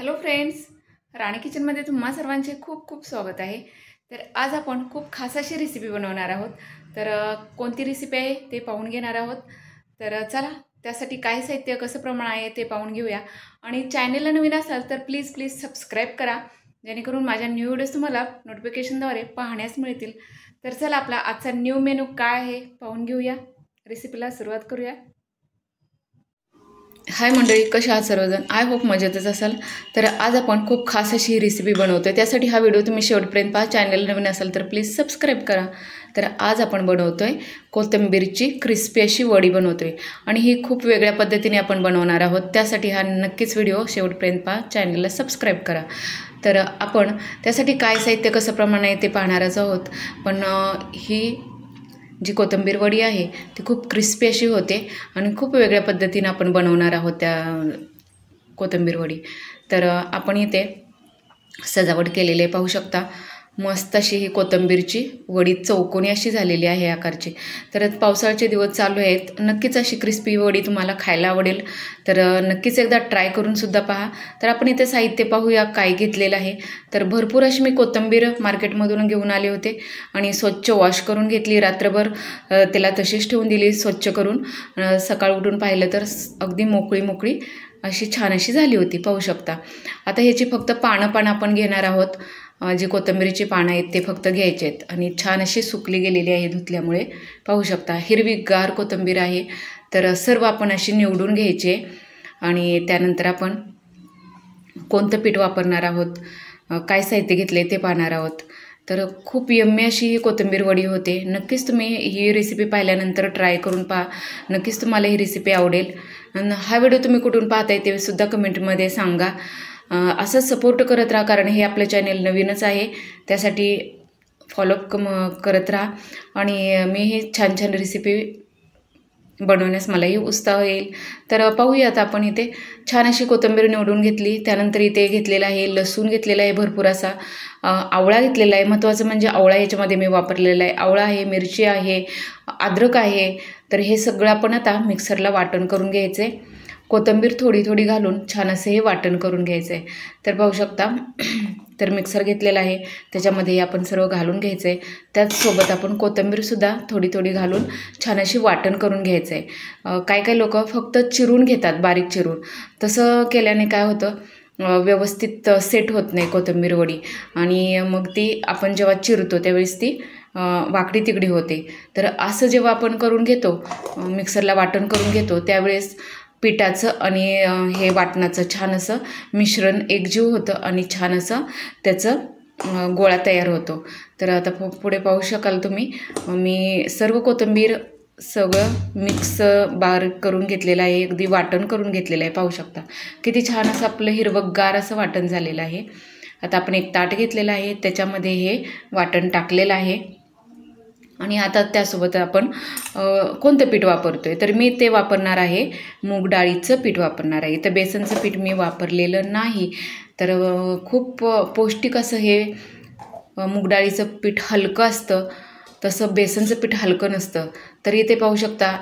Hello friends, राणी किचनमध्ये तुम्हा सर्वांचे खूप खूप स्वागत आहे। तर आज आपण खूप खास अशी रेसिपी बनवणार आहोत। तर कोणती रेसिपी आहे ते पाहून घेणार आहोत। तर चला त्यासाठी काय साहित्य कसं प्रमाण आहे ते पाहून घेऊया। आणि चॅनलला नवीन असाल तर प्लीज सबस्क्राईब करा, जेणेकरून माझ्या न्यू व्हिडिओज तुम्हाला नोटिफिकेशनद्वारे पाहण्यास मिळतील। तर चला आपला आजचा न्यू मेनू काय आहे पाहून घेऊया। रेसिपीला सुरुवात करूया। हाय मंडळी, कशा आहात सर्वजण? आय होप मजेतच असाल। तर आज आपण खूप खास अशी रेसिपी बनवतोय, त्यासाठी हा व्हिडिओ तुम्ही शेवटपर्यंत पहा। चॅनल नवीन असाल तर प्लीज सबस्क्राईब करा। तर आज आपण बनवतोय कोथिंबीरची क्रिस्पी अशी वडी बनवतोय, आणि ही खूप वेगळ्या पद्धतीने आपण बनवणार आहोत। त्यासाठी हा नक्कीच व्हिडिओ शेवटपर्यंत पहा, चॅनलला सबस्क्राईब करा। तर आपण त्यासाठी काय साहित्य कसं प्रमाण आहे ते पाहणारच आहोत। पण ही जी कोथिंबीर वडी आहे ती खूप क्रिस्पी अशी होते आणि खूप वेगळ्या पद्धतीने आपण बनवणार आहोत त्या कोथिंबीर वडी। तर आपण इथे सजावट केलेली आहे, पाहू शकता। मस्त अशी ही कोथिंबीरची वडी चौकोनी अशी झालेली आहे आकारची। तर पावसाळ्याचे दिवस चालू आहेत, नक्कीच अशी क्रिस्पी वडी तुम्हाला खायला आवडेल। तर नक्कीच एकदा ट्राय करून सुद्धा पहा। तर आपण इथे साहित्य पाहूया काय घेतलेलं आहे। तर भरपूर अशी मी कोथिंबीर मार्केटमधून घेऊन आले होते आणि स्वच्छ वॉश करून घेतली। रात्रभर त्याला तशीच ठेवून दिली स्वच्छ करून। सकाळ उठून पाहिलं तर अगदी मोकळी अशी छान अशी झाली होती, पाहू शकता। आता ह्याची फक्त पानं आपण घेणार आहोत। जी कोथिंबीरची पानं आहेत ते फक्त घ्यायचे आहेत आणि छान अशी सुकली गेलेली आहे धुतल्यामुळे, पाहू शकता। हिरवीगार कोथिंबीर आहे। तर सर्व आपण अशी निवडून घ्यायची आणि त्यानंतर आपण कोणतं पीठ वापरणार आहोत, काय साहित्य घेतले ते पाहणार आहोत। तर खूप यम्मी अशी ही कोथिंबीर वडी होते। नक्कीच तुम्ही ही रेसिपी पाहिल्यानंतर ट्राय करून पहा, नक्कीच तुम्हाला ही रेसिपी आवडेल। आणि हा व्हिडिओ तुम्ही कुठून पाहताय ते सुद्धा कमेंटमध्ये सांगा। असं सपोर्ट करत राहा, कारण हे आपलं चॅनल नवीनच आहे, त्यासाठी फॉलोअप करत राहा। आणि मी ही छान रेसिपी बनवण्यास मलाही उत्साह येईल। तर पाहूयात आपण इथे छान अशी कोथिंबीर निवडून घेतली। त्यानंतर इथे घेतलेला आहे लसूण, घेतलेला आहे भरपूर असा, आवळा घेतलेला आहे। महत्त्वाचं म्हणजे आवळा याच्यामध्ये मी वापरलेला आहे। आवळा आहे, मिरची आहे, अद्रक आहे। तर हे सगळं आपण आता मिक्सरला वाटण करून घ्यायचं आहे। कोथिंबीर थोडी घालून छान असं हे वाटण करून घ्यायचं आहे। तर पाहू शकता। तर मिक्सर घेतलेला आहे, त्याच्यामध्ये आपण सर्व घालून घ्यायचं आहे। त्याचसोबत आपण कोथिंबीरसुद्धा थोडी घालून छान अशी वाटण करून घ्यायचं आहे। काय लोक फक्त चिरून घेतात, बारीक चिरून। तसं केल्याने काय होतं, व्यवस्थित सेट होत नाही कोथिंबीर वडी, आणि मग ती आपण जेव्हा चिरतो त्यावेळेस ती वाकडी तिकडी होते। तर असं जेव्हा आपण करून घेतो, मिक्सरला वाटण करून घेतो, त्यावेळेस पिठाचं आणि हे वाटणाचं छान असं मिश्रण एकजीव होतं आणि छान असं त्याचं गोळा तयार होतो। तर आता पुढे पाहू शकाल तुम्ही, मी सर्व कोथिंबीर सगळं मिक्स बारीक करून घेतलेलं आहे, अगदी वाटण करून घेतलेलं आहे। पाहू शकता किती छान असं आपलं हिरवंगार असं वाटण झालेलं आहे। आता आपण एक ताट घेतलेलं आहे, त्याच्यामध्ये हे वाटण टाकलेलं आहे। आणि आता त्यासोबत आपण कोणतं पीठ वापरतोय, तर मी ते वापरणार आहे मूग डाळीचं पीठ वापरणार आहे। तर बेसनचं पीठ मी वापरलेलं नाही। तर खूप पौष्टिक असं हे मूग डाळीचं पीठ हलकं असतं, तसं बेसनचं पीठ हलकं नसतं। तर इथे पाहू शकता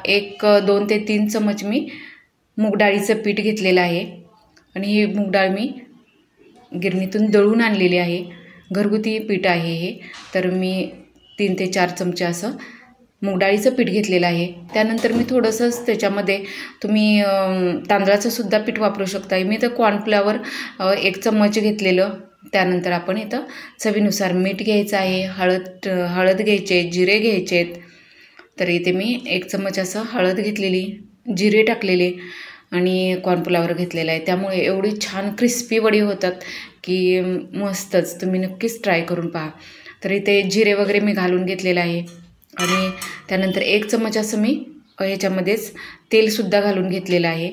2 ते 3 चमच मी मूग डाळीचं पीठ घेतलेलं आहे। आणि ही मूग डाळ मी गिरणीतून दळून आणलेली आहे, घरगुती पीठ आहे हे। तर मी 3 ते 4 चमचे असं मूग डाळीचं पीठ घेतलेलं आहे। त्यानंतर मी थोडंसंच त्याच्यामध्ये तुम्ही तांदळाचं सुद्धा पीठ वापरू शकता। मी तर कॉर्नफ्लॉवर 1 चम्मच घेतलेलं। त्यानंतर आपण इथं चवीनुसार मीठ घ्यायचं आहे, हळद घ्यायचे, जिरे घ्यायचे। तर इथे मी 1 चम्मच असं हळद घेतलेली, जिरे टाकलेले आणि कॉर्नफ्लॉवर घेतलेलं आहे। त्यामुळे एवढी छान क्रिस्पी वडी होतात की मस्तच, तुम्ही नक्कीच ट्राय करून पहा। तर इथे जिरे वगैरे मी घालून घेतलेलं आहे। आणि त्यानंतर 1 चम्मच असं मी ह्याच्यामध्येच तेलसुद्धा घालून घेतलेलं आहे।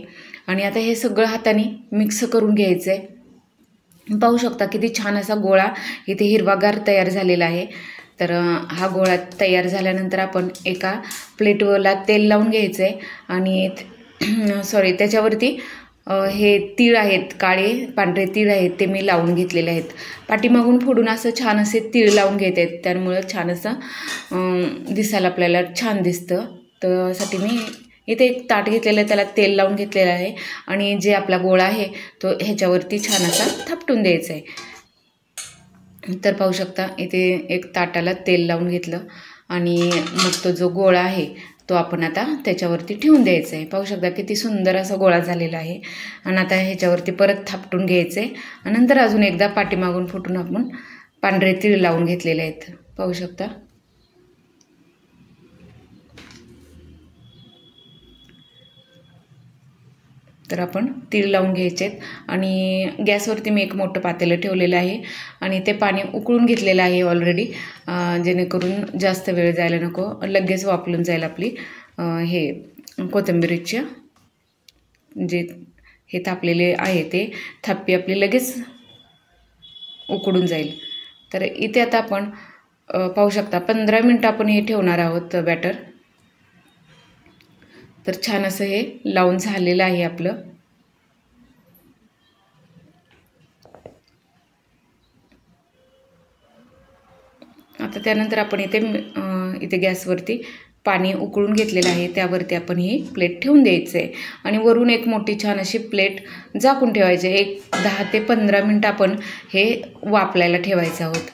आणि आता हे सगळं हाताने मिक्स करून घ्यायचं आहे। पाहू शकता किती छान असा गोळा इथे हिरवागार तयार झालेला आहे। तर हा गोळा तयार झाल्यानंतर आपण एका प्लेटवरला तेल लावून घ्यायचं आहे आणि त्याच्यावरती हे तीळ आहेत, काळे पांढरे तीळ आहेत, ते मी लावून घेतलेले आहेत। पाठीमागून फोडून असं छान असे तीळ लावून घेत आहेत, त्यामुळं छान असं दिसायला आपल्याला छान दिसतं। त्यासाठी मी इथे एक ताट घेतलेलं आहे, त्याला तेल लावून घेतलेलं आहे आणि जे आपला गोळा आहे तो ह्याच्यावरती छान असा थापटून द्यायचा आहे। तर पाहू शकता इथे एक ताटाला तेल लावून घेतलं आणि मग तो जो गोळा आहे तो आपण आता त्याच्यावरती ठेवून द्यायचा आहे। पाहू शकता किती सुंदर असा गोळा झालेला आहे आणि आता ह्याच्यावरती परत थापटून घ्यायचं आहे आणि नंतर अजून एकदा पाठीमागून फुटून आपण पांढरे तीळ लावून घेतलेले आहेत। पाहू शकता तर आपण तीळ लावून घ्यायचे आहेत आणि गॅसवरती मी एक मोठं पातेलं ठेवलेलं आहे आणि ते पाणी उकळून घेतलेलं आहे ऑलरेडी, जेणेकरून जास्त वेळ जायला नको, लगेच वापरून जाईल आपली हे कोथिंबीरची जे हे थापलेले आहे ते थापी आपली लगेच उकडून जाईल। तर इथे आता आपण पाहू शकता 15 मिनटं आपण हे ठेवणार आहोत बॅटर। तर छान असं हे लावून झालेलं आहे आपलं। आता त्यानंतर आपण इथे गॅसवरती पाणी उकळून घेतलेलं आहे, त्यावरती आपण ही प्लेट ठेवून द्यायचं आहे आणि वरून एक मोठी छान अशी प्लेट झाकून ठेवायची आहे। एक 10 ते 15 मिनटं आपण हे वाफलायला ठेवायचं आहोत।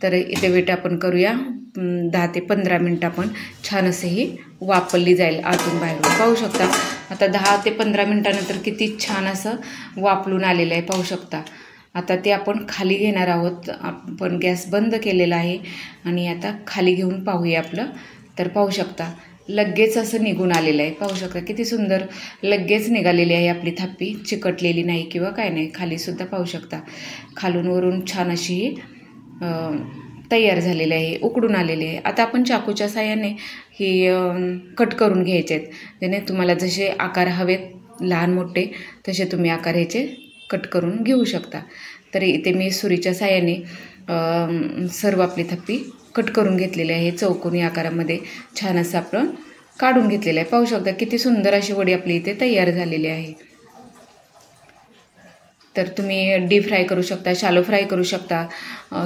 तर इथे वेट आपण करूया 10 ते 15 मिनटं आपण छान असं ही वाफवली जाईल आतून बाहेरून। पाहू शकता आता 10 ते 15 मिनटानंतर किती छान असं वाफलून आलेलं आहे, पाहू शकता। आता ते आपण खाली घेणार आहोत, आपण गॅस बंद केलेला आहे आणि आता खाली घेऊन पाहूया आपलं। तर पाहू शकता लगेच असं निघून आलेलं आहे, पाहू शकता किती सुंदर लगेच निघालेली आहे आपली थापी, चिकटलेली नाही किंवा काय नाही। खालीसुद्धा पाहू शकता खालून वरून छान अशी तयार झालेली आहे, उकडून आलेली आहे। आता आपण चाकूच्या साहाय्याने ही कट करून घ्यायचे आहेत, ज्याने तुम्हाला जसे आकार हवेत लहान मोठे तसे तुम्ही आकार ह्याचे कट करून घेऊ शकता। तर इथे मी सुरीच्या साहाय्याने सर्व आपली थप्पी कट करून घेतलेली आहे, चौकोनी आकारामध्ये छान असं आपण काढून घेतलेलं आहे। पाहू शकता किती सुंदर अशी वडी आपली इथे तयार झालेली आहे। तर तुम्ही डीप फ्राय करू शकता, शॅलो फ्राय करू शकता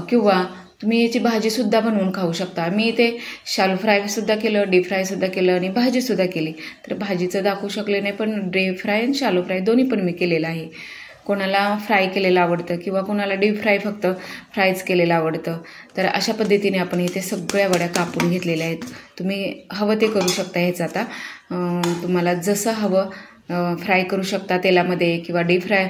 किंवा तुम्ही याची भाजीसुद्धा बनवून खाऊ शकता। मी इथे शॅलो फ्रायसुद्धा केलं, डीप फ्रायसुद्धा केलं आणि भाजीसुद्धा केली। तर भाजीचं दाखवू शकले नाही, पण डीप फ्राय आणि शॅलो फ्राय दोन्ही पण मी केलेलं आहे। कोणाला फ्राय केलेलं आवडतं किंवा कोणाला डीप फ्राय फक्त फ्रायच केलेलं आवडतं। तर अशा पद्धतीने आपण इथे सगळ्या वड्या कापून घेतलेल्या आहेत। तुम्ही हवं ते करू शकता ह्याचं आता, तुम्हाला जसं हवं फ्राय करू शकता तेलामध्ये किंवा डीप फ्राय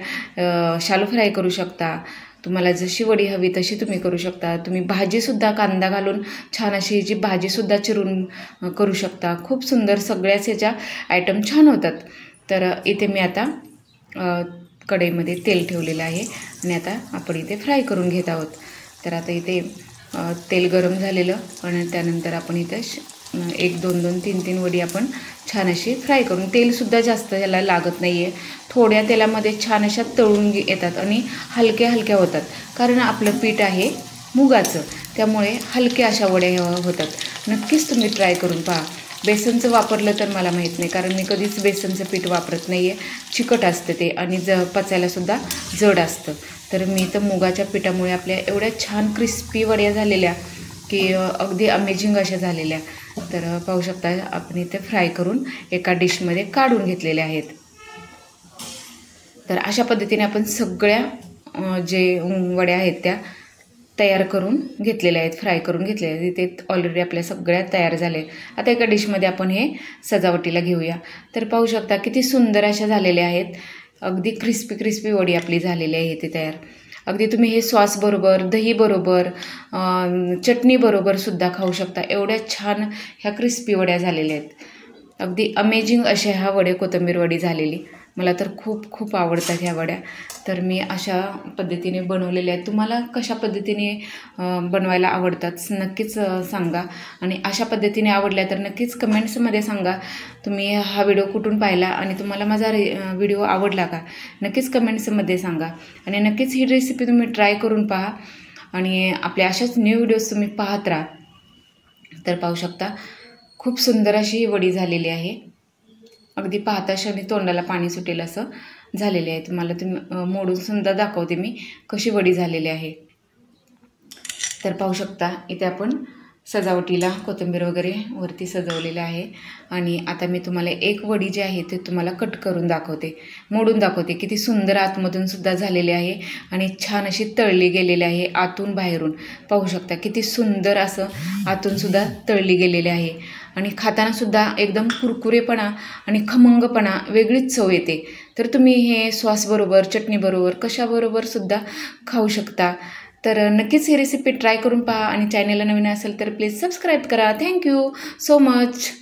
शॅलो फ्राय करू शकता। तुम्हाला जशी वडी हवी तशी तुम्ही करू शकता। तुम्ही भाजीसुद्धा कांदा घालून छान अशी ह्याची भाजीसुद्धा चिरून करू शकता। खूप सुंदर सगळ्याच ह्याच्या आयटम छान होतात। तर इथे मी आता कढईमध्ये तेल ठेवलेलं आहे आणि आता आपण इथे फ्राय करून घेत आहोत। तर आता इथे तेल गरम झालेलं आणि त्यानंतर आपण इथे 1 2 2 3 3 वडी आपण छान अशी फ्राय करून, तेलसुद्धा जास्त याला लागत नाही आहे, थोड्या तेलामध्ये छान अशा तळून येतात आणि हलक्या हलक्या होतात, कारण आपलं पीठ आहे मुगाचं, त्यामुळे हलक्या अशा वड्या होतात। नक्कीच तुम्ही ट्राय करून पहा। बेसनचं वापरलं तर मला माहीत नाही, कारण मी कधीच बेसनचं पीठ वापरत नाही आहे, चिकट असतं ते आणि पचायलासुद्धा जड असतं। तर मी तर मुगाच्या पिठामुळे आपल्या एवढ्या छान क्रिस्पी वड्या झालेल्या की अगदी अमेझिंग अशा झालेल्या। तर पाहू शकता आपण इथे फ्राय करून एका डिशमध्ये काढून घेतलेल्या आहेत। तर अशा पद्धतीने आपण सगळ्या जे वड्या आहेत त्या तयार करून घेतलेल्या आहेत, फ्राय करून घेतलेल्या आहेत। इथे ऑलरेडी आपल्या सगळ्या तयार झाले। आता एका डिशमध्ये आपण हे सजावटीला घेऊया। तर पाहू शकता किती सुंदर अशा झालेल्या आहेत, अगदी क्रिस्पी क्रिस्पी वडी आपली झालेली आहे इथे तयार। अगदी तुम्ही हे सॉसबरोबर, दहीबरोबर, चटणीबरोबर सुद्धा खाऊ शकता, एवढ्या छान ह्या क्रिस्पी वड्या झालेल्या आहेत। अगदी अमेझिंग अशा ह्या वडे कोथिंबीर वडी झालेली, मला तर खूप खूप आवडतात ह्या वड्या। तर मी अशा पद्धतीने बनवलेल्या आहेत। तुम्हाला कशा पद्धतीने बनवायला आवडतात नक्कीच सांगा आणि अशा पद्धतीने आवडल्या तर नक्कीच कमेंट्समध्ये सांगा तुम्ही हा व्हिडिओ कुठून पाहिला आणि तुम्हाला माझा व्हिडिओ आवडला का, नक्कीच कमेंट्समध्ये सांगा आणि नक्कीच ही रेसिपी तुम्ही ट्राय करून पहा आणि आपल्या अशाच न्यू व्हिडिओज तुम्ही पाहत राहा। तर पाहू शकता खूप सुंदर अशी ही वडी झालेली आहे, अगदी पाहताच आणि तोंडाला पाणी सुटेल असं झालेले आहे। तुम्हाला मोडून सुद्धा दाखवते मी कशी वडी झालेली आहे। तर पाहू शकता इथे आपण सजावटीला कोथिंबीर वगैरे वरती सजवलेलं आहे. आणि आता मी तुम्हाला एक वडी जी आहे ते तुम्हाला कट करून दाखवते, मोडून दाखवते. किती सुंदर आतमधून सुद्धा झालेली आहे आणि छान अशी तळली गेलेली आहे आतून बाहेरून. पाहू शकता किती सुंदर असं आतून सुद्धा तळली गेलेली आहे. आणि खाताना सुद्धा एकदम कुरकुरेपणा आणि खमंगपणा वेगळीच चव येते. तर तुम्ही हे सॉसबरोबर, चटणीबरोबर, कशाबरोबर सुद्धा खाऊ शकता. तर नक्कीच ही रेसिपी ट्राय करून पहा आणि चॅनलला नवीन असेल तर प्लीज सबस्क्राईब करा. Thank you so much.